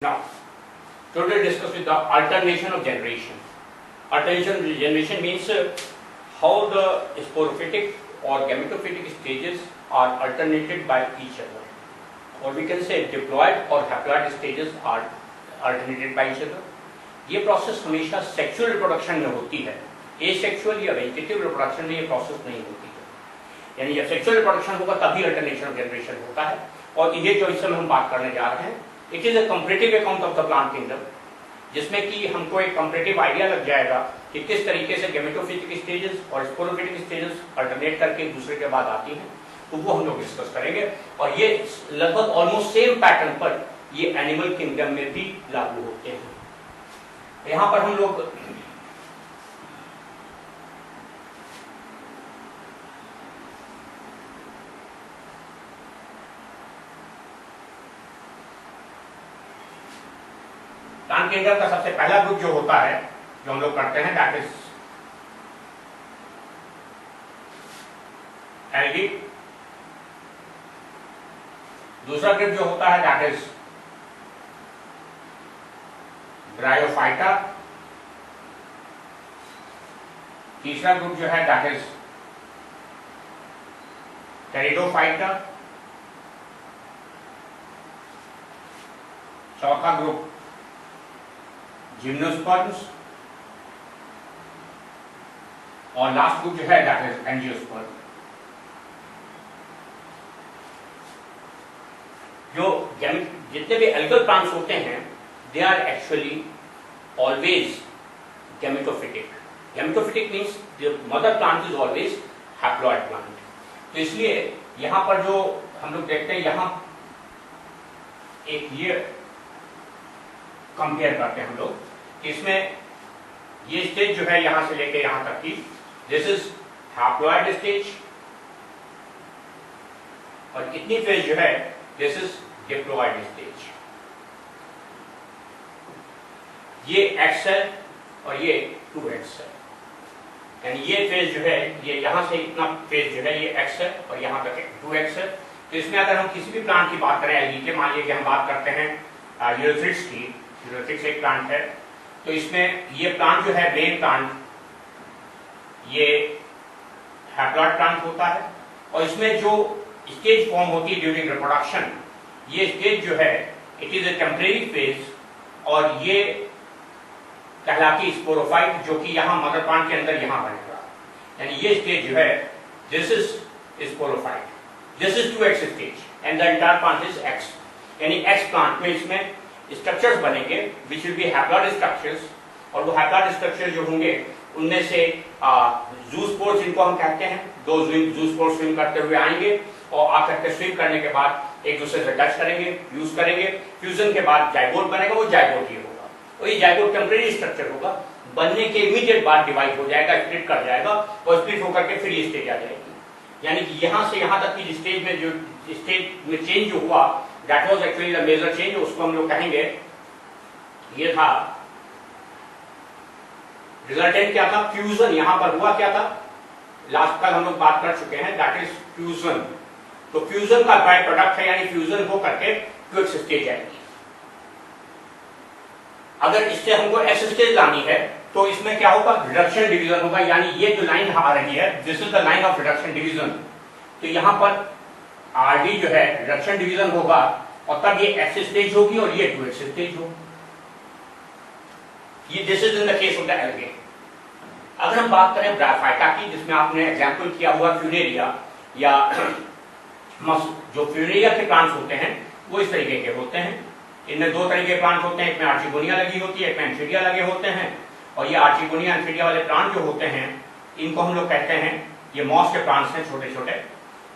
Now, today discuss with the alternation of generation. Alternation generation means how the sporophytic or gametophytic stages are alternated by each other, or we can say diploid or haploid stages are alternated by each other. ये process हमेशा sexual reproduction में होती है, asexual या vegetative reproduction में ये process नहीं होती है। यानी जब सेक्सुअल रिप्रोडक्शन होगा तभी अल्टरनेशन ऑफ जनरेशन होता है। और ये जो इस समय हम बात करने जा रहे हैं, it is a comparative account of the plant kingdom, जिसमें कि हमको एक कंपैरेटिव आइडिया लग जाएगा कि किस तरीके से गेमेटोफिटिक स्टेजेस और स्पोरोफिटिक स्टेजेस अल्टरनेट करके एक दूसरे के बाद आती हैं, तो वो हम लोग डिस्कस करेंगे। और ये लगभग ऑलमोस्ट सेम पैटर्न पर ये एनिमल किंगडम में भी लागू होते हैं। यहां पर हम लोग प्लांट किंगडम का सबसे पहला ग्रुप जो होता है, जो हम लोग करते हैं, दैट इज एल्गी। दूसरा ग्रुप जो होता है दैट इज ब्रायोफाइटा। तीसरा ग्रुप जो है दैट इज टेरिडोफाइटा। चौथा ग्रुप जिम्नोस्पर्म्स, और लास्ट ग्रुप जो है दैट इज एंजियोस्पर्म। जो जितने भी एल्गल प्लांट्स होते हैं, they are actually always gametophytic. Gametophytic means the mother plant is always haploid plant. तो इसलिए यहां पर जो हम लोग देखते हैं, यहां एक ये कंपेयर करते हैं हम लोग कि इसमें ये स्टेज जो है यहां से लेके यहां तक की, दिस इज हैप्लॉइड स्टेज, और कितनी फेज जो है दिस इज डिप्लॉइड स्टेज। ये एक्स है और ये 2x है, यानी ये फेज जो है, ये यहां से इतना फेज जो है ये x है और यहां तक 2x है। तो इसमें अगर हम किसी भी प्लांट की बात करें, एल्गी के, मान लीजिए कि हम बात करते हैं यूरोथ्रिक्स की, यूरोथ्रिक्स एक प्लांट है, तो इसमें ये प्लांट जो है, मेन प्लांट, ये हैप्लॉइड प्लांट होता है, और इसमें जो स्टेज फॉर्म होती है ड्यूरिंग रिप्रोडक्शन, ये स्टेज जो है it is a temporary phase, और ये कहलाती स्पोरोफाइट, जो कि यहां मदर प्लांट के अंदर यहां बनेगा। यानी ये स्टेज जो है this is sporophyte, this is 2x stage and the entire plant is x। यानी x प्लांट में इसमें स्ट्रक्चर्स बनेंगे which will be haploid structures, और वो हैप्लॉइड स्ट्रक्चर जो होंगे उनमें से जूस्पोर्स जिनको हम कहते हैं, दो जूस्पोर्स स्विम करते हुए आएंगे और आकर के स्विम करने के बाद एक दूसरे से टच करेंगे, फ्यूज करेंगे, फ्यूजन के बाद जाइगोट बनेगा, वो जाइगोट ये होगा, और ये जाइगोट टेम्परेरी स्ट्रक्चर होगा। बनने के इमीडिएट बाद डिवाइड हो जाएगा, स्प्लिट कर जाएगा, और स्प्लिट होकर के फिर ये स्टेज आ जाएगी। यानी कि यहां से यहां तक की स्टेज में जो स्टेज में चेंज जो हुआ, that was actually the major change, उसको हम लोग कहेंगे, ये था रिजल्टेंट क्या था, फ्यूजन। यहां पर हुआ क्या था, लास्ट तक हम लोग बात कर चुके हैं, दैट इज फ्यूजन। तो फ्यूजन का बाय प्रोडक्ट है, यानी फ्यूजन हो करके 2x स्टेज आएगी। अगर इससे हमको s स्टेज लानी है तो इसमें क्या होगा, रिडक्शन डिवीजन होगा। यानी ये जो लाइन आ रही है, this is the line of reduction division. तो यहां पर RD जो है रिडक्शन डिवीजन होगा, और तब ये s स्टेज होगी और ये 2x स्टेज होगी। ये this is in the case of the algae. अगर हम बात करें ब्रायोफाइटा की, जिसमें आपने एग्जांपल किया हुआ फ्यूनेरिया, या जो फ्यूनेरिया के प्लांट्स होते हैं वो इस तरीके के होते हैं। इनमें दो तरह के प्लांट होते हैं, एक में आर्चिगोनिया लगी होती है, एक में एंथीरिया लगे होते हैं। और ये आर्चिगोनिया एंथीरिया वाले प्लांट जो होते हैं, इनको हम लोग कहते हैं, ये मॉस के प्लांट्स हैं छोटे छोटे,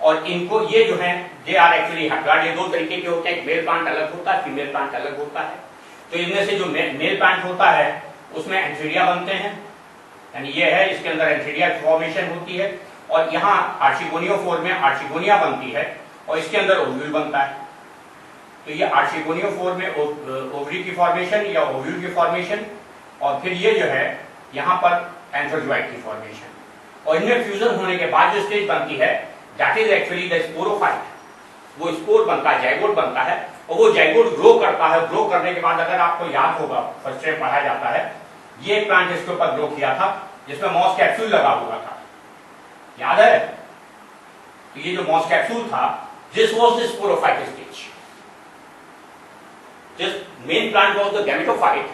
और इनको ये जो है दे आर एक्चुअली हैप्लॉइड। ये दो तरीके के होते हैं, मेल प्लांट अलग होता है, फीमेल प्लांट अलग होता है। तो इनमें से जो मेल प्लांट होता है उसमें एंथीरिया बनते हैं, यानी ये है, इसके अंदर एंथीरिया फॉर्मेशन होती है, और यहाँ आर्चिगोनियोफोर में आर्चिगोनिया बनती है, और इसके अंदर ओव्यूल बनता है। तो ये आर्चिगोनियोफोर में ओवरी की फॉर्मेशन या ओव्यूल की फॉर्मेशन, और फिर ये जो है यहाँ पर एंथ्रोजोइट की फॉर्मेशन, और इनमें फ्यूजन होने के बाद जो स्टेज बनती है that is actually the sporophyte. वो स्पोर बनता है, जाइगोट बनता है, और वो जाइगोट ग्रो करता है। ग्रो करने के बाद अगर आपको याद होगा, फर्स्ट टाइम पढ़ाया जाता है, ये प्लांट इसके ऊपर ग्रो किया था जिसमें मॉस कैप्सूल लगा हुआ था, याद है? तो ये जो मॉस कैप्सूल था, this was the sporophyte stage. This main plant was the gametophyte,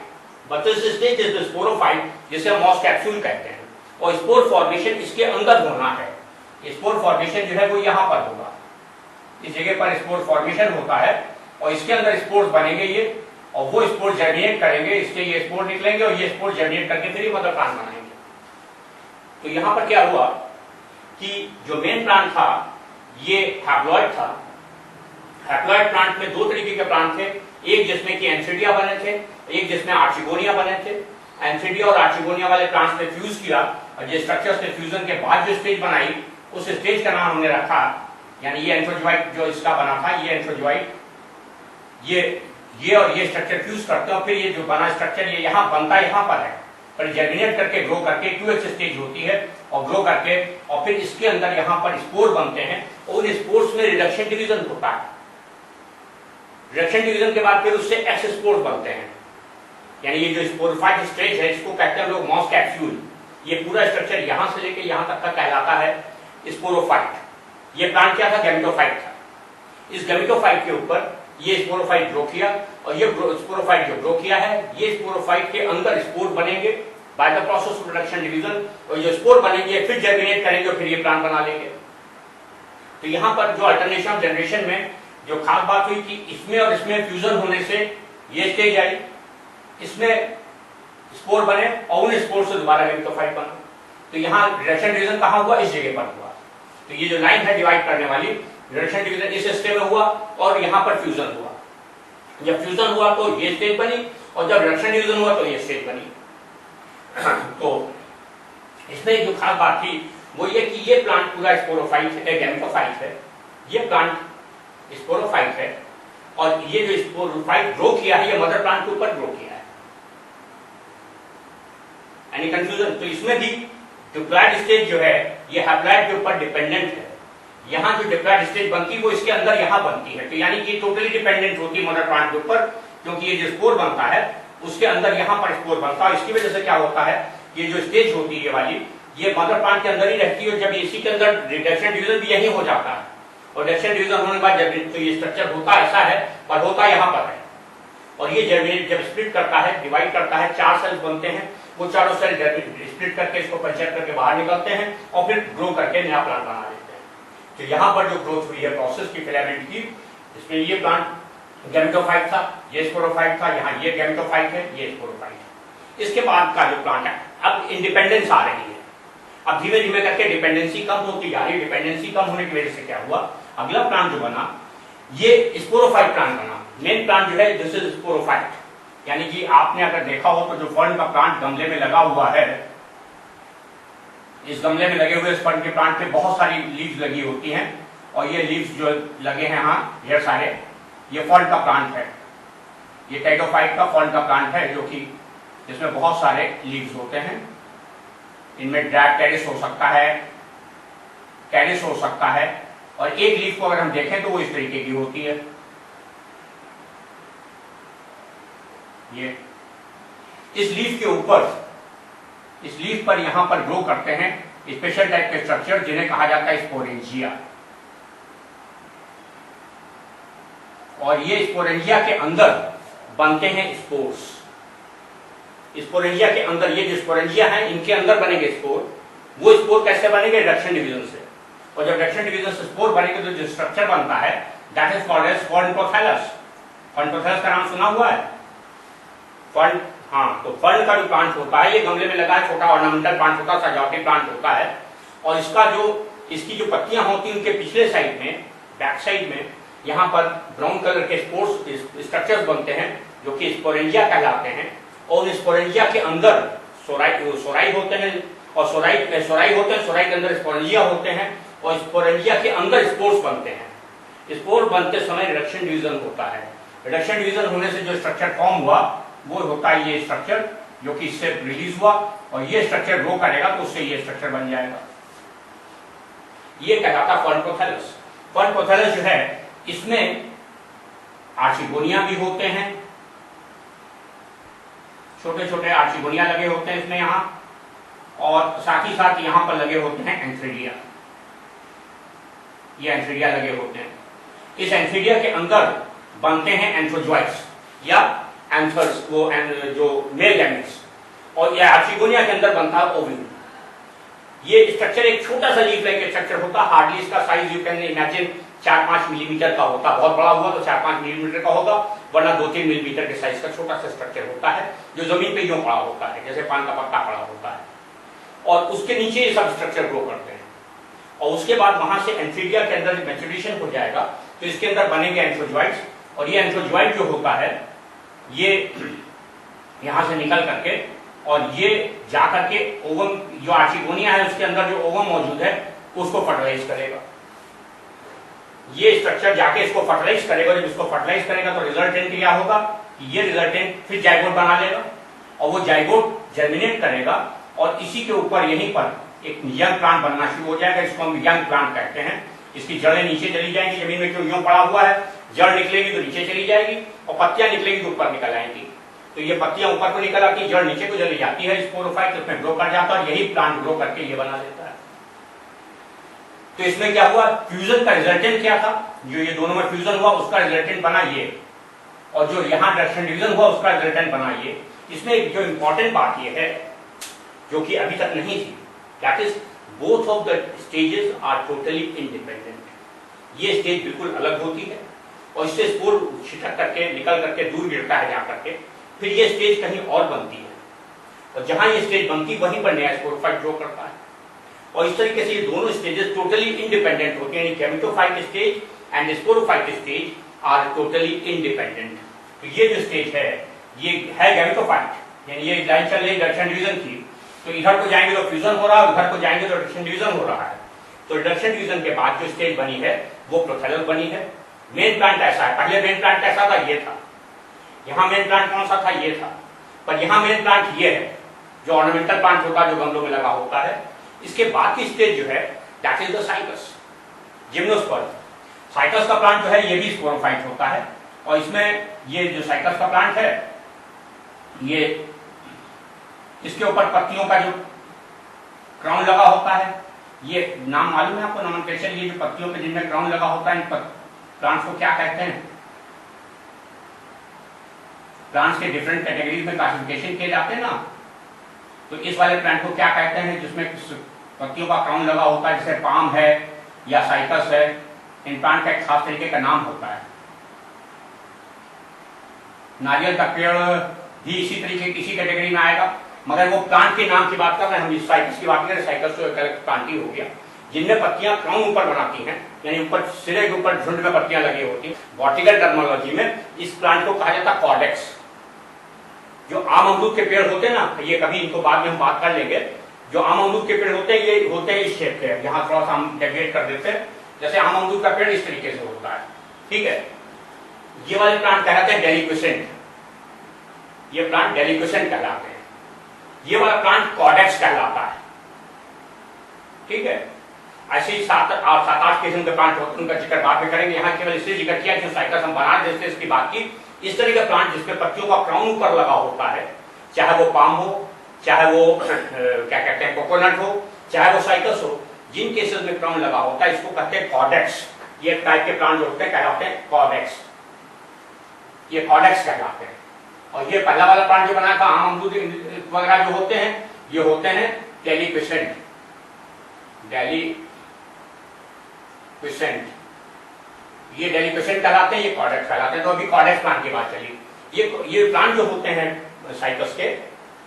but this stage is the sporophyte, जिसे मॉस कैप्सूल कहते हैं। और स्पोर फॉर्मेशन इसके अंदर होना है। स्पोर फॉर्मेशन जो है वो यहां पर होगा, इस जगह पर स्पोर फॉर्मेशन होता है, और इसके अंदर स्पोर्स बनेंगे ये, और वो स्पोर जर्मिनेट करेंगे, इससे ये स्पोर निकलेंगे, और ये स्पोर जर्मिनेट करके फिर ये मदर प्लांट बनाएंगे। तो यहां पर क्या हुआ कि जो मेन प्लांट था ये हैप्लॉइड था। हैप्लॉइड प्लांट में दो तरीके के प्लांट थे, एक जिसमें कि एंथीडिया बने थे, एक जिसमें आर्चिगोनिया बने थे। एंथीडिया और आर्चिगोनिया वाले प्लांट्स ने फ्यूज किया, और जो स्ट्रक्चर्स ने फ्यूजन के बाद जो स्टेज बनाई, उस स्टेज का नाम हमने रखा, यानी ये एंथ्रोजोआइट जो इसका बना था, ये एंथ्रोजोआइट, ये और ये स्ट्रक्चर फ्यूज करते हैं, और फिर ये जो बना स्ट्रक्चर ये यहाँ बनता है, यहाँ पर है, पर जर्मिनेट करके ग्रो करके 2x स्टेज होती है, और ग्रो करके, और फिर इसके अंदर यहाँ पर स्पोर बनते हैं, और उन स्पोर्स में रिडक्शन डिवीजन होता है। रिडक्शन डिवीजन के बाद फिर उससे एक्स स्पोर्स बनते हैं, यानी ये जो स्पोरोफाइट स्टेज है, इसको कहते हैं लोग मॉस कैप्सूल। ये पूरा स्ट्रक्चर यहां से लेके यहां तक का कहलाता है स्पोरोफाइट। ये प्लांट क्या था? गैमेटोफाइट था। इस गैमेटोफाइट के ऊपर ये स्पोरोफाइट ग्रो किया, और ये स्पोरोफाइट जो ग्रो किया है, ये स्पोरोफाइट के अंदर स्पोर बनेंगे by the process of reduction division, और जो स्पोर बनेंगे फिर जर्मिनेट करेंगे, और फिर ये प्लांट बना लेंगे। तो यहाँ पर जो अल्टरनेशन ऑफ जनरेशन में जो खास बात हुई कि इसमें और इसमें फ्यूजन होने से ये स्टेज आई, इसमें स्पोर बने, और उन स्पोर से दोबारा गैमेटोफाइट बना। तो यहाँ रिडक्शन डिवीजन कहाँ हुआ? इस जगह पर हुआ। तो ये जो लाइन है डिवाइड करने वाली, रिडक्शन डिवीजन इस स्टेज में हुआ, और यहाँ पर फ्यूजन हुआ। जब फ्यूजन हुआ तो ये स्टेज बनी, और जब रिडक्शन डिवीजन हुआ तो ये स्टेज बनी। तो इसमें जो खास बात थी वो ये कि ये प्लांट पूरा स्पोरोफाइट है, गैमेटोफाइट है। ये प्लांट स्पोरोफाइट है, और ये जो स्पोरोफाइट ग्रो किया है, ये मदर प्लांट के ऊपर ग्रो किया है। Any confusion? तो इसमें भी डिप्लॉयड स्टेज जो है ये हैप्लॉइड के ऊपर डिपेंडेंट है। यहाँ जो डिप्लॉयड स्टेज बनती है वो इसके अंदर यहाँ बनती है, तो यानी कि टोटली डिपेंडेंट होती है मदर प्लांट के ऊपर, क्योंकि ये जो स्पोर बनता है उसके अंदर यहाँ पर स्पोर बनता है। इसकी वजह से क्या होता है, ये जो स्टेज होती है ये वाली, ये मदर प्लांट के अंदर ही रहती है। जब इसी के अंदर रिडक्शन डिवीजन भी यही हो जाता है, और रिडक्शन डिवीजन होने के बाद जब तो ये स्ट्रक्चर होता ऐसा है, पर होता यहाँ पर है। और ये जर्मिनेट जब स्प्लिट करता है, डिवाइड करता है, 4 सेल्स बनते हैं, वो चारों सेल स्प्लिट करके इसको पंचर करके बाहर निकलते हैं, और फिर ग्रो करके नया प्लांट बना देते हैं। तो यहाँ पर जो ग्रोथ हुई है प्रोसेस की फिलामेंट की, इसमें ये प्लांट गैमेटोफाइट था, ये स्पोरोफाइट था, यहाँ ये गैमेटोफाइट है, ये स्पोरोफाइट है। इसके बाद का जो प्लांट है, अब इंडिपेंडेंस आ रही है। अब धीमे धीमे करके डिपेंडेंसी कम होती जा रही है। डिपेंडेंसी कम होने की वजह से क्या हुआ, अगला प्लांट जो बना ये स्पोरोफाइट प्लांट बना। मेन प्लांट जो है दिस इज स्पोरोफाइट, यानी कि आपने अगर देखा हो तो जो फर्न का प्लांट गमले में लगा हुआ है, इस गमले में लगे हुए इस फर्न के प्लांट पे बहुत सारी लीव्स लगी होती हैं, और ये लीव्स जो लगे हैं यहाँ ढेर सारे, ये फर्न का प्लांट है। ये टेटोफाइट का फर्न का प्लांट है, जो कि जिसमें बहुत सारे लीव्स होते हैं। इनमें ड्रैग कैरिस हो सकता है, कैरिस हो सकता है, और एक लीफ को अगर हम देखें तो वो इस तरीके की होती है। ये इस लीफ के ऊपर, इस लीफ पर यहां पर ग्रो करते हैं स्पेशल टाइप के स्ट्रक्चर, जिन्हें कहा जाता है स्पोरेंजिया। और ये स्पोरेंजिया के अंदर बनते हैं स्पोर्स। स्पोरेंजिया के अंदर ये जो स्पोरेंजिया है, इनके अंदर बनेंगे स्पोर। वो स्पोर कैसे बनेंगे? रिडक्शन डिवीजन से। और जब रिडक्शन डिवीजन से स्पोर बनेंगे तो जो स्ट्रक्चर बनता है that is called as fern prothallus. Fern prothallus का नाम सुना हुआ है? फर्न, हाँ, तो फर्न का जो प्लांट होता है, ये गमले में लगा है, छोटा ऑर्नामेंटल प्लांट होता है, सजावटी प्लांट होता है। और इसका जो इसकी जो पत्तियां होती हैं, उनके पिछले साइड में, बैक साइड में, यहाँ पर ब्राउन कलर के स्पोर्स स्ट्रक्चर्स बनते हैं, जो कि स्पोरेंजिया कहलाते हैं। और स्पोरेंजिया के अंदर सोराई होते हैं, और सोराई होते हैं, सोराई के अंदर स्पोरेंजिया होते हैं, और स्पोरेंजिया के अंदर स्पोर्स बनते हैं। स्पोर बनते समय रिडक्शन डिवीजन होता है। रिडक्शन डिवीजन होने से जो स्ट्रक्चर फॉर्म हुआ वो होता है ये स्ट्रक्चर, जो कि इससे रिलीज हुआ, और ये स्ट्रक्चर ग्रो करेगा तो उससे ये स्ट्रक्चर बन जाएगा। ये कहलाता फर्न प्रोथैलस। फर्न प्रोथैलस जो है इसमें आर्चिगोनिया भी होते हैं, छोटे छोटे आर्चिगोनिया लगे होते हैं इसमें यहां, और साथ ही साथ यहां पर लगे होते हैं एंथ्रिडिया। ये एंथ्रिडिया लगे होते हैं। इस एंथ्रिडिया के अंदर बनते हैं एंथ्रोजॉइट्स या एंथर्स, वो जो मेल गैमेट्स, और ये आर्चिगोनिया के अंदर बनता है ओव्यूल। ये स्ट्रक्चर एक छोटा सा लीफ लाइक स्ट्रक्चर होता है, हार्डली इसका size you can imagine 4-5 millimetre का होता। बहुत बड़ा हुआ तो 4-5 मिलीमीटर का होगा, वरना 2-3 मिलीमीटर के साइज का छोटा सा स्ट्रक्चर होता है जो जमीन पे यूं पड़ा होता है, जैसे पान का पत्ता पड़ा होता है, और उसके नीचे ये सब स्ट्रक्चर ग्रो करते हैं। और उसके बाद वहां से एंथ्रिडिया के अंदर मैच्योरेशन हो जाएगा तो इसके अंदर बनेंगे एंथ्रोजॉइट्स, और ये एंथ्रोजॉइट जो होता है ये यहां से निकल करके और ये जा करके ओवम, जो आर्चिगोनिया है उसके अंदर जो ओवम मौजूद है उसको फर्टिलाइज करेगा। ये स्ट्रक्चर जाके इसको फर्टिलाइज करेगा। जब इसको फर्टिलाइज करेगा तो रिजल्टेंट क्या होगा कि ये रिजल्टेंट फिर जाइगोट बना लेगा, और वो जाइगोट जर्मिनेट करेगा, और इसी के ऊपर यहीं पर एक यंग प्लांट बनना शुरू हो जाएगा। इसको हम यंग प्लांट कहते हैं। इसकी जड़ें नीचे चली जाएंगी, जमीन में क्यों यूं पड़ा हुआ है, जड़ निकलेगी तो नीचे चली जाएगी, और पत्तियां निकलेगी तो ऊपर निकल आएंगी। तो ये पत्तियां ऊपर को निकल आती है, जड़ नीचे को चली जाती है, स्पोरोफाइट उसमें ग्रो कर जाता है, और यही प्लांट ग्रो करके ये बना देता है। तो इसमें क्या हुआ, फ्यूजन का रिजल्टेंट क्या था, जो ये दोनों में फ्यूजन हुआ उसका रिजल्टेंट बना ये, और जो यहाँ रिडक्शन डिवीजन हुआ उसका रिजल्टेंट बना ये। इसमें जो इंपॉर्टेंट बात ये है जो कि अभी तक नहीं थी, that is both of the stages are totally independent. ये स्टेज बिल्कुल अलग होती है, और इससे स्पोर छिटक करके निकल करके दूर गिरता है जाकर के, फिर ये स्टेज कहीं और बनती है, और जहां ये स्टेज बनती वहीं पर नया स्पोरोफाइट ग्रो करता है। और इस तरीके से ये दोनों स्टेजेस टोटली इंडिपेंडेंट होते हैं, gametophyte stage and sporophyte stage are totally independent. तो ये जो स्टेज है ये है गैमेटोफाइट, यानी ये लाइन चल रही रिडक्शन डिवीजन की, तो इधर को जाएंगे तो फ्यूजन हो रहा है, उधर को जाएंगे तो रिडक्शन डिवीजन हो रहा है। तो रिडक्शन डिवीजन के बाद जो स्टेज बनी है वो प्रोथेलल बनी है। मेन प्लांट ऐसा है, पहले मेन प्लांट कैसा था, ये था। यहाँ मेन प्लांट कौन सा था, ये था। पर यहाँ मेन प्लांट ये है जो ऑर्नामेंटल प्लांट होता है, जो गमलों में लगा होता है। इसके बाद की स्टेज जो है that is the cycas, gymnosperm. Cycas का प्लांट जो है ये भी स्पोरोफाइट होता है, और इसमें ये जो साइकस का प्लांट है ये इसके ऊपर पत्तियों का जो क्राउन लगा होता है, ये नाम मालूम है आपको नोमेनक्लेचर, ये जो पत्तियों पे जिनमें क्राउन लगा होता है इन प्लांट्स को क्या कहते हैं? प्लांट्स के डिफरेंट कैटेगरीज में क्लासिफिकेशन किए जाते हैं ना, तो इस वाले प्लांट को क्या कहते हैं जिसमें पत्तियों का क्राउन लगा होता है, जैसे पाम है या साइकस है। इन प्लांट का एक खास तरीके का नाम होता है। नारियल का पेड़ भी इसी तरीके इसी कैटेगरी में आएगा, मगर वो प्लांट के नाम की बात कर रहे हैं, हम इस साइकस की बात करें। साइकस तो एक प्लांट ही हो गया जिनमें पत्तियां क्राउन ऊपर बनाती हैं, यानी ऊपर सिरे के ऊपर झुंड में पत्तियां लगी होती हैं। बॉटनिकल टर्मिनोलॉजी में इस प्लांट को कहा जाता है कॉर्डेक्स। जो आम अमरूद के पेड़ होते हैं ना, ये कभी इनको बाद में हम बात कर लेंगे। जो आम अमरूद के पेड़ होते हैं ये होते हैं इस शेप के, यहाँ थोड़ा सा हम डेविएट कर देते हैं, जैसे आम अमरूद का पेड़ इस तरीके से होता है, ठीक है। ये वाले प्लांट कहलाते हैं डेलिक्वेसेंट, ये प्लांट डेलिक्वेसेंट कहलाते हैं। ये वाला प्लांट कॉर्डेक्स कहलाता है, ठीक है। ऐसे ही 7-8 किस्म के प्लांट होते हैं, उनका जिक्र बाद में करेंगे। यहाँ केवल इसलिए जिक्र किया कि साइकस हम बना देते इसकी बात की। इस तरह का प्लांट जिसपे पत्तियों का क्राउन ऊपर लगा होता है, चाहे वो पाम हो, चाहे वो क्या कहते हैं कोकोनट हो, चाहे वो साइकस हो, जिन केसेस में क्राउन लगा होता है इसको कहते हैं कॉर्डेक्स। ये टाइप के प्लांट जो होते हैं कहलाते हैं कॉर्डेक्स, ये कॉर्डेक्स कहलाते हैं। और ये पहला वाला प्लांट जो बना था आम अमरूद वगैरह जो होते हैं, ये होते हैं डेलिक्वेसेंट, डेलिक्वेसेंट। ये डेलिक्वेसेंट कहलाते हैं, ये कॉर्डेक्स कहलाते हैं। तो अभी कॉर्डेक्स प्लांट की बात चली। ये प्लांट जो होते हैं साइकस के,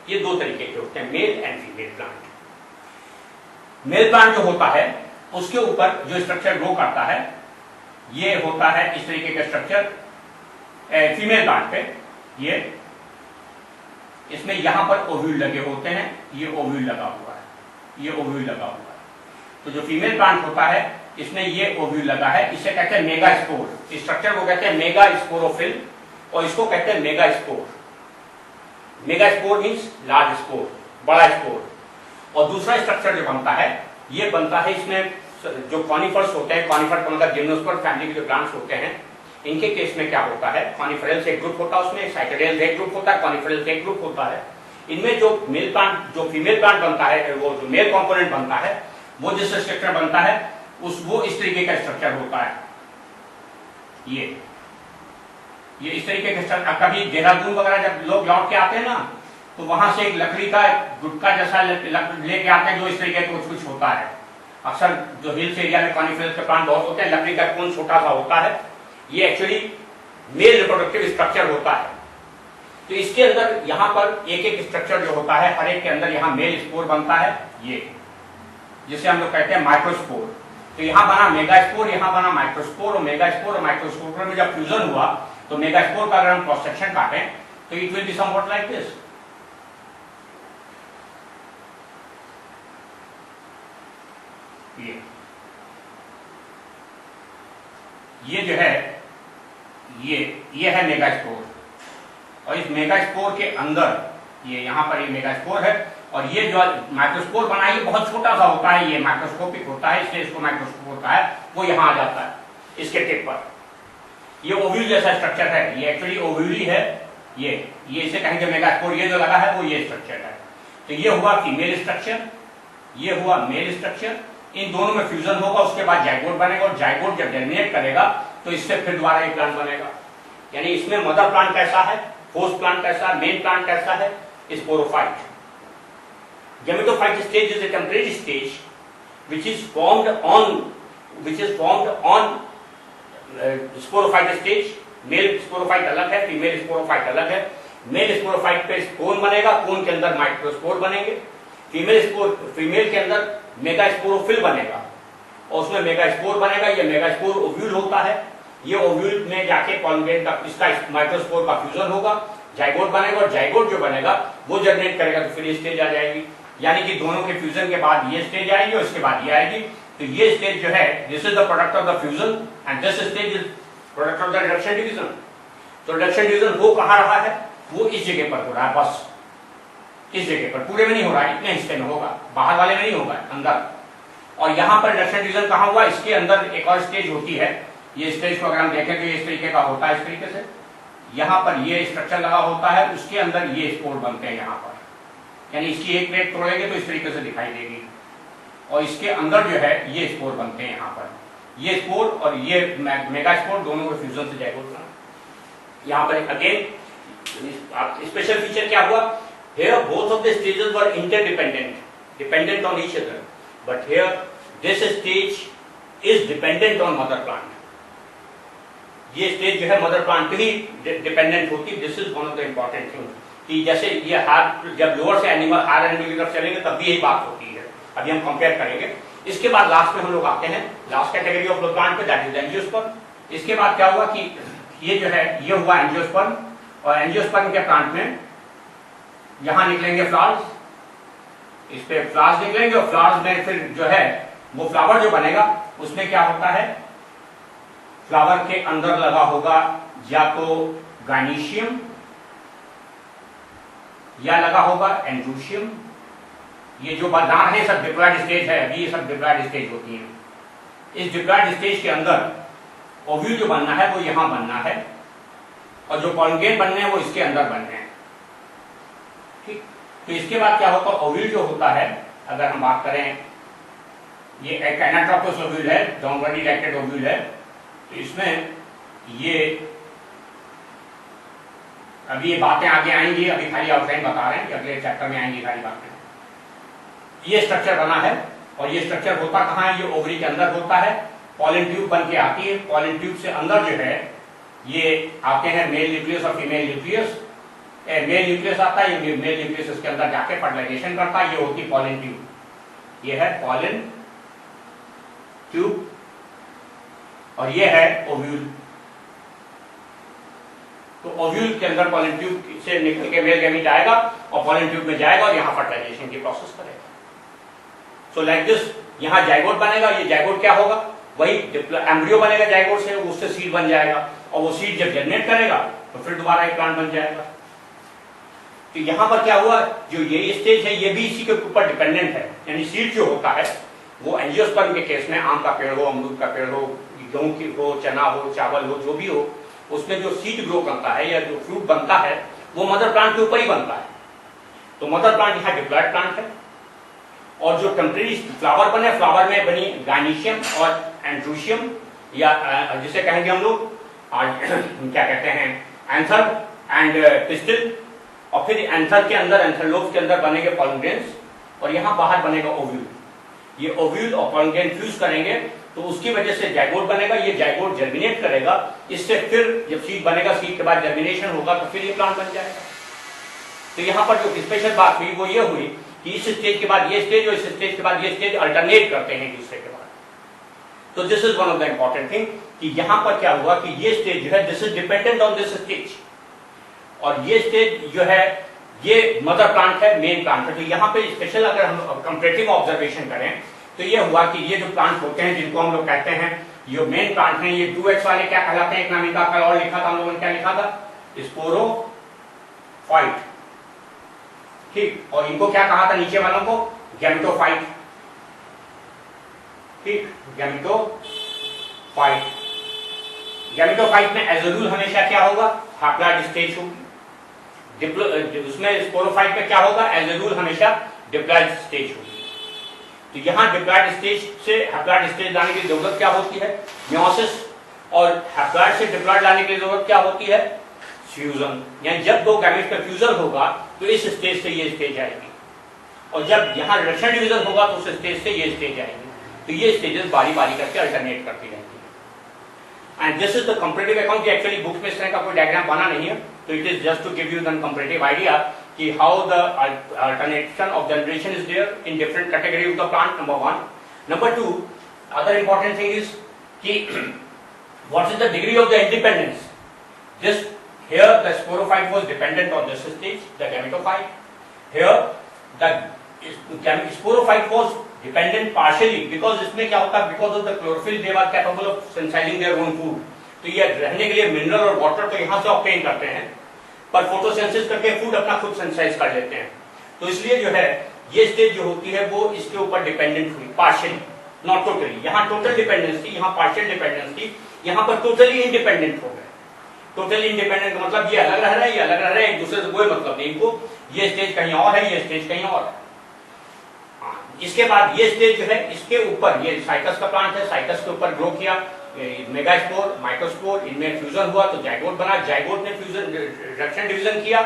ये दो तरीके के होते हैं, male and female plant. Male plant जो होता है उसके ऊपर जो स्ट्रक्चर ग्रो करता है ये होता है इस तरीके का स्ट्रक्चर। फीमेल प्लांट पे ये इसमें यहां पर ओव्यूल लगे होते हैं, ये ओव्यूल लगा हुआ है, ये ओव्यूल लगा हुआ है। तो जो फीमेल प्लांट होता है इसमें ये ओव्यूल लगा है, इसे कहते हैं मेगास्पोर। स्ट्रक्चर को कहते हैं मेगास्पोरोफिल, और इसको कहते हैं megaspore. Megaspore means large spore, बड़ा स्पोर। और दूसरा स्ट्रक्चर जो बनता है ये बनता है इसमें जो कॉनिफर्स होते हैं, कॉनिफर का मतलब जिम्नोस्पर्म फैमिली के जो प्लांट्स होते हैं, इनके केस में क्या होता है, कॉनिफरल से एक ग्रुप होता है, उसमें साइकेडेल से एक ग्रुप होता है, कॉनिफरल से एक ग्रुप होता है। इनमें जो मेल प्लांट, जो फीमेल प्लांट बनता है, वो जो मेल कंपोनेंट बनता है, वो जिस स्ट्रक्चर बनता है वो इस तरीके का स्ट्रक्चर होता है। ये इस तरीके का स्ट्रक्चर। कभी देहरादून वगैरह जब लोग लौट के आते हैं ना, तो वहां से एक लकड़ी का गुटका जैसा लेके आते हैं, जो इस तरीके का कुछ होता है। अक्सर जो हिल्स एरिया में कॉनिफरल के प्लांट बहुत होते हैं, लकड़ी का कोन छोटा सा होता है। ये एक्चुअली मेल रिप्रोडक्टिव स्ट्रक्चर होता है। तो इसके अंदर यहाँ पर एक एक स्ट्रक्चर जो होता है, हर एक के अंदर यहाँ मेल स्पोर बनता है, ये जिसे हम लोग कहते हैं माइक्रोस्पोर। तो यहाँ बना मेगास्पोर, यहाँ बना माइक्रोस्पोर, और मेगास्पोर और माइक्रोस्पोर में जब फ्यूजन हुआ तो मेगास्पोर का अगर हम क्रॉस सेक्शन काटें तो it will be somewhat like this. ये जो है ये है मेगास्पोर, और इस मेगास्पोर के अंदर ये यहाँ पर ये मेगास्पोर है, और ये जो माइक्रोस्पोर बना है ये बहुत छोटा सा होता है, ये माइक्रोस्कोपिक होता है, इसलिए इसको माइक्रोस्कोप होता है, वो यहाँ आ जाता है इसके टिप पर। ये ओव्यूल जैसा स्ट्रक्चर है, ये एक्चुअली ओव्यूली है, ये इसे कहेंगे मेगास्पोर। ये जो लगा है वो ये स्ट्रक्चर है। तो ये हुआ फीमेल स्ट्रक्चर, ये हुआ मेल स्ट्रक्चर। इन दोनों में फ्यूजन होगा, उसके बाद जाइगोट बनेगा, और जाइगोट जब जर्मिनेट करेगा तो इससे फिर दोबारा एक प्लांट बनेगा। यानी इसमें मदर प्लांट कैसा है, होस्ट प्लांट कैसा है, मेन प्लांट कैसा है, sporophyte. Gametophyte stage is a temporary stage which is formed on sporophyte stage. Male sporophyte अलग है, फीमेल स्पोरोफाइट अलग है। मेल स्पोरोफाइट पे कोन बनेगा, कोन के अंदर माइक्रोस्पोर बनेंगे। फीमेल के अंदर मेगास्पोरोफिल बनेगा, और उसमें मेगास्पोर बनेगा। ये मेगास्पोर ओव्यूल होता है, ये ओव्यूल में जाके पॉलिनेट का इसका माइक्रोस्पोर का फ्यूजन होगा, जाइगोट बनेगा, और जाइगोट जो बनेगा वो जर्मिनेट करेगा, तो फिर ये स्टेज आ जाएगी। यानी कि दोनों के फ्यूजन के बाद ये स्टेज आएगी और इसके बाद ये आएगी। तो ये स्टेज जो है, this is the product of the fusion, and this stage is product of the reduction division. तो रिडक्शन डिवीजन हो कहाँ रहा है, वो इस जगह पर हो रहा है, बस इस जगह पर, पूरे में नहीं हो रहा है, इतने हिस्से में होगा, बाहर वाले में नहीं होगा, अंदर। और यहाँ पर रिडक्शन डिवीजन कहाँ हुआ, इसके अंदर एक और स्टेज होती है। ये स्टेज को अगर हम देखें तो इस तरीके का होता है, इस तरीके से यहाँ पर ये स्ट्रक्चर लगा होता है, उसके अंदर ये स्पोर बनते हैं यहाँ पर। यानी इसकी एक प्लेट तोड़ेंगे तो इस तरीके से दिखाई देगी, और इसके अंदर जो है ये स्पोर बनते हैं यहाँ पर। ये स्पोर और ये मेगास्पोर दोनों के फ्यूजन से जाइगोट बना। यहाँ पर अगेन स्पेशल फीचर क्या हुआ, here both of the stages were interdependent, dependent on each other, but here this stage is dependent on mother plant. ये स्टेज जो है मदर प्लांट पे ही डिपेंडेंट होती है। This is one of the important thing, कि जैसे ये higher, जब लोअर से एनिमल हायर एनिमल की तरफ चलेंगे तब भी यही बात होती है। अभी हम कंपेयर करेंगे। इसके बाद लास्ट में हम लोग आते हैं लास्ट कैटेगरी ऑफ प्लांट पे, दैट इज एंजियोस्पर्म। इसके बाद क्या हुआ कि ये जो है ये हुआ एंजियोस्पर्म, और एंजियोस्पर्म के प्लांट में यहाँ निकलेंगे फ्लावर्स, इस पे फ्लावर्स निकलेंगे, और फ्लावर्स में फिर जो है वो फ्लावर जो बनेगा उसमें क्या होता है, फ्लावर के अंदर लगा होगा या तो गाइनीशियम या लगा होगा एंड्रूशियम। ये जो बदान है सब डिप्लॉयड स्टेज है, अभी ये सब डिप्लॉयड स्टेज होती है। इस डिप्लॉयड स्टेज के अंदर ओव्यूल जो बनना है वो यहां बनना है, और जो पॉलिनेट बनने हैं वो इसके अंदर बनने हैं। ठीक, तो इसके बाद क्या होता है, ओव्यूल जो होता है, अगर हम बात करें, ये एक एनाट्रोपस ओव्यूल है, डाउनवर्ड डायरेक्टेड ओव्यूल है। तो इसमें ये अभी ये बातें आगे आएंगी, अभी खाली आउटलाइन बता रहे हैं कि अगले चैप्टर में आएंगी सारी बातें। ये स्ट्रक्चर बना है, और ये स्ट्रक्चर होता कहाँ है, ये ओवरी के अंदर होता है। पॉलन ट्यूब बन के आती है, पॉलन ट्यूब से अंदर जो है ये आते हैं मेल न्यूक्लियस और फीमेल न्यूक्लियस। मेल न्यूक्लियस आता है, ये मेल न्यूक्लियस इसके अंदर जाके फर्टिलाइजेशन करता है, ये होती है पॉलन ट्यूब। ये है पॉलन ट्यूब, और ये है ओव्यूल। तो ओव्यूल के अंदर पॉलन ट्यूब से निकल के मेल गैमीट आएगा, और पॉलन ट्यूब में जाएगा, और यहाँ फर्टिलाइजेशन की प्रोसेस करेगा। सो लाइक दिस, यहाँ जाइगोट बनेगा। ये जाइगोट क्या होगा, वही एम्ब्रियो बनेगा जाइगोट से, उससे सीड बन जाएगा, और वो सीड जब जनरेट करेगा तो फिर दोबारा एक प्लांट बन जाएगा। तो यहाँ पर क्या हुआ, जो ये स्टेज है ये भी इसी के ऊपर डिपेंडेंट है। यानी सीड जो होता है वो एंजियोस्पर्म के केस में आम का पेड़ हो, अमरूद का पेड़ हो, गेहूं की हो, चना हो, चावल हो, जो भी हो, उसमें जो सीड ग्रो करता है या जो फ्रूट बनता है वो मदर प्लांट के ऊपर ही बनता है। तो मदर प्लांट यहाँ डिप्लॉयड प्लांट है। और जो टेम्परेरी फ्लावर बने, फ्लावर में बनी गायनीशियम और एंड्रूशियम या जिसे कहेंगे हम लोग क्या कहते हैं, एंथर एंड पिस्टिल। और फिर एंथर के अंदर, एंथरलोब्स के अंदर बनेंगे पॉलन ग्रेन्स और यहाँ बाहर बनेगा ओव्यूल। ये ओव्यूल और पॉलन ग्रेन फ्यूज करेंगे तो उसकी वजह से जाइगोट बनेगा। ये जाइगोट जर्मिनेट करेगा, इससे फिर जब सीड बनेगा, सीड के बाद जर्मिनेशन होगा तो फिर ये प्लांट बन जाएगा। तो यहाँ पर जो स्पेशल बात हुई वो ये हुई कि इस स्टेज के बाद ये स्टेज और इस स्टेज के बाद ये स्टेज अल्टरनेट करते हैं दूसरे के बाद। तो this is one of the important thing कि यहाँ पर क्या हुआ कि ये स्टेज जो है this is dependent on this stage, और ये स्टेज जो है ये मदर प्लांट है, मेन प्लांट है। तो यहाँ पे स्पेशल अगर हम कंपैरेटिव ऑब्जर्वेशन करें तो ये हुआ कि ये जो प्लांट होते हैं जिनको हम लोग कहते हैं ये मेन प्लांट हैं, ये 2x वाले क्या कहलाते हैं, एक नाम इनका कल और लिखा था हम लोगों ने, क्या लिखा था, स्पोरोफाइट, ठीक। और इनको क्या कहा था नीचे वालों को, गैमेटोफाइट, ठीक, गैमेटोफाइट। गैमेटोफाइट में एज अ रूल हमेशा क्या होगा, हैप्लॉइड स्टेज होगी। उसमें स्पोरोफाइट में क्या होगा, एज अ रूल हमेशा डिप्लॉइड स्टेज होगी। तो यहाँ डिप्लॉइड स्टेज से हैप्लॉइड स्टेज लाने की जरूरत क्या होती है, मियोसिस, और हैप्लॉइड से डिप्लॉइड लाने की जरूरत क्या होती है, फ्यूजन। यानी जब दो गैमेट का फ्यूजन होगा तो इस स्टेज से ये स्टेज आएगी, और जब यहाँ रिडक्शन डिवीजन होगा तो उस स्टेज से ये स्टेज आएगी। तो ये स्टेजेस बारी बारी करके अल्टरनेट करती रहती है। And this is the comparative account की एक्चुअली बुक में इस तरह का कोई डायग्राम बना नहीं है, तो it is just to give you the comparative idea कि how the alternation of generation is there in different category of the plant, number 1। Number 2, other important thing is कि what is the degree of the independence. This here the sporophyte was dependent on this stage, the gametophyte. Here the sporophyte was dependent partially because इसमें क्या होता है, because of the chlorophyll they were capable of synthesizing their own food. तो ये रहने के लिए mineral और वाटर तो यहाँ से ऑब्टेन करते हैं, पर फोटोसिंथेसिस करके फूड अपना खुद सिंथेसाइज कर लेते हैं। तो इसलिए जो है ये स्टेज जो होती है वो इसके ऊपर डिपेंडेंट हुई पार्शियली, नॉट टोटली। यहाँ टोटल डिपेंडेंस थी, यहाँ पार्शियल डिपेंडेंस थी, यहाँ पर टोटली इंडिपेंडेंट हो गए। टोटली इंडिपेंडेंट का मतलब ये अलग रह रहा है, ये अलग रह रहा है, एक दूसरे से कोई मतलब नहीं इनको, ये स्टेज कहीं और है, ये स्टेज कहीं और है। इसके बाद ये स्टेज जो है इसके ऊपर, ये साइकस का प्लांट है, साइकस के ऊपर ग्रो किया मेगास्पोर, माइक्रोस्पोर, इनमें फ्यूजन हुआ तो जाइगोट बना, जाइगोट ने फ्यूजन रिडक्शन डिवीजन किया,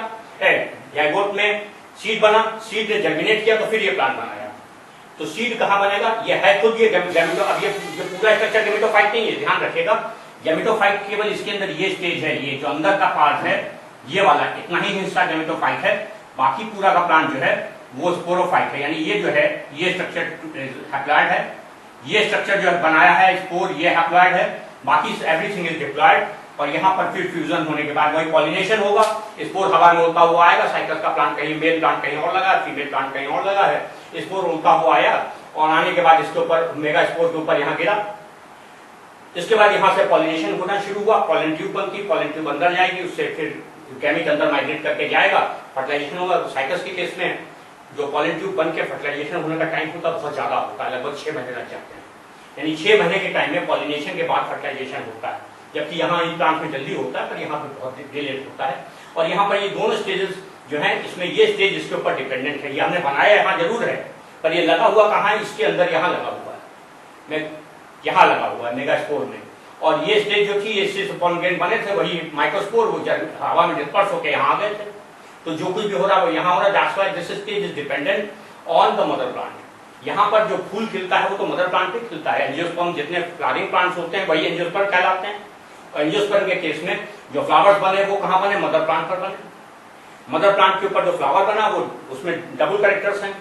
जाइगोट में सीड बना, सीड ने जर्मिनेट किया तो फिर ये प्लांट बनाया। तो सीड कहाँ बनेगा, ये है खुद ये गैमेटो। अब ये पूरा स्ट्रक्चर गैमेटोफाइट नहीं है, ध्यान रखिएगा। गैमेटोफाइट केवल इसके अंदर ये स्टेज है, ये जो अंदर का पार्ट है ये वाला, इतना ही हिस्सा गैमेटोफाइट है, बाकी पूरा का प्लांट जो है वो स्पोरोफाइट है। यानी ये जो है ये स्ट्रक्चर हैप्लॉइड है, ये स्ट्रक्चर जो बनाया है स्पोर ये हैप्लॉइड है, बाकी एवरीथिंग इज डिप्लॉइड। और यहाँ पर फिर फ्यूजन होने के बाद वही पॉलिनेशन होगा, स्पोर हवा में उड़ता हुआ आएगा, साइकस का प्लांट कहीं, मेल प्लांट कहीं और लगा है, फीमेल प्लांट कहीं और लगा है, स्पोर उड़ता हुआ आया और आने के बाद इसके ऊपर मेगा स्पोर के ऊपर यहाँ गिरा। इसके बाद यहाँ से पॉलिनेशन होना शुरू हुआ, पॉलन ट्यूब बनती, पॉलन ट्यूब अंदर जाएगी, उससे फिर गैमेट अंदर माइग्रेट करके जाएगा, फर्टिलाइजेशन होगा। साइकस के केस में जो पॉलन ट्यूब बन के फर्टिलाइजेशन होने का टाइम होता है बहुत ज्यादा होता है, लगभग 6 महीने लग जाते हैं। यानी 6 महीने के टाइम में पॉलिनेशन के बाद फर्टिलाइजेशन होता है, जबकि यहाँ इन प्लांट में जल्दी होता है पर यहाँ पे बहुत डिलेट होता है। और यहाँ पर ये दोनों स्टेजेस जो है, इसमें ये स्टेज इसके ऊपर डिपेंडेंट है, ये हमने बनाया यहाँ जरूर है पर ये लगा हुआ कहाँ है, इसके अंदर यहाँ लगा हुआ है, यहाँ लगा हुआ है मेगास्पोर में। और ये स्टेज जो थी इससे पॉलन ग्रेन बने थे वही माइक्रोस्पोर, वो हवा में डिस्पर्स होकर यहाँ आ गए थे। तो जो कुछ भी हो रहा है वो यहाँ हो रहा है, that's why this stage is dependent on the mother plant. यहाँ पर जो फूल खिलता है वो तो मदर प्लांट पे खिलता है। एंजियोस्पर्म जितने फ्लावरिंग प्लांट्स होते हैं वही एंजियोस्पर्म कहलाते हैं। और एंजियोस्पर्म के केस में जो फ्लावर्स बने वो कहाँ बने, मदर प्लांट पर बने। मदर प्लांट के ऊपर जो फ्लावर बना वो उसमें डबल कैरेक्टर्स हैं,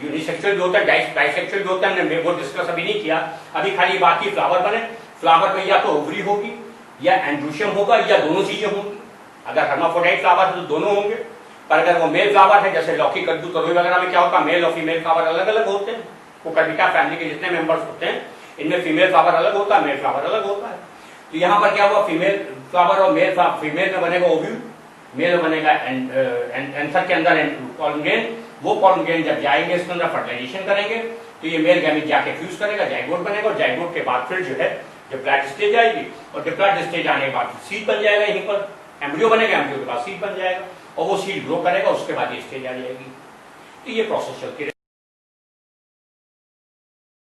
यूनिसेक्सुअल भी होता है, डाइसेक्सुअल भी होता है, हमने वो डिस्कस अभी नहीं किया, अभी खाली बात की फ्लावर बने। फ्लावर में या तो ओवरी होगी या एंड्रूशियम होगा या दोनों चीजें होंगी। अगर हर्माफ्रोडाइट फ्लावर है तो दोनों होंगे, पर अगर वो मेल फ्लावर है जैसे लौकी, कद्दू, तरोई वगैरह में क्या होता है, मेल और फीमेल फ्लावर अलग अलग होते हैं। कुकुरबिटा फैमिली के जितने मेंबर्स होते हैं इनमें फीमेल फ्लावर अलग होता है, मेल फ्लावर अलग होता है। तो यहाँ पर क्या हुआ, फीमेल फ्लावर और मेल फीमेल में बनेगा ओव्यूल, मेल में बनेगा एंथर के अंदर पॉलन ग्रेन, वो पॉलन ग्रेन जब जाएंगे इसके अंदर फर्टिलाइजेशन करेंगे तो ये मेल गैमेट जाके फ्यूज करेगा, जाइगोट बनेगा, और जाइगोट के बाद फिर जो है डिप्लॉइड स्टेज आएगी, और डिप्लॉइड स्टेज आने के बाद सीड बन जाएगा, यहीं पर एम्ब्रियो बनेगा, एम्ब्रियो के बाद सीड बन जाएगा, और वो सीड ग्रो करेगा, उसके बाद ये स्टेज आ जाएगी। तो ये प्रोसेस चलती है।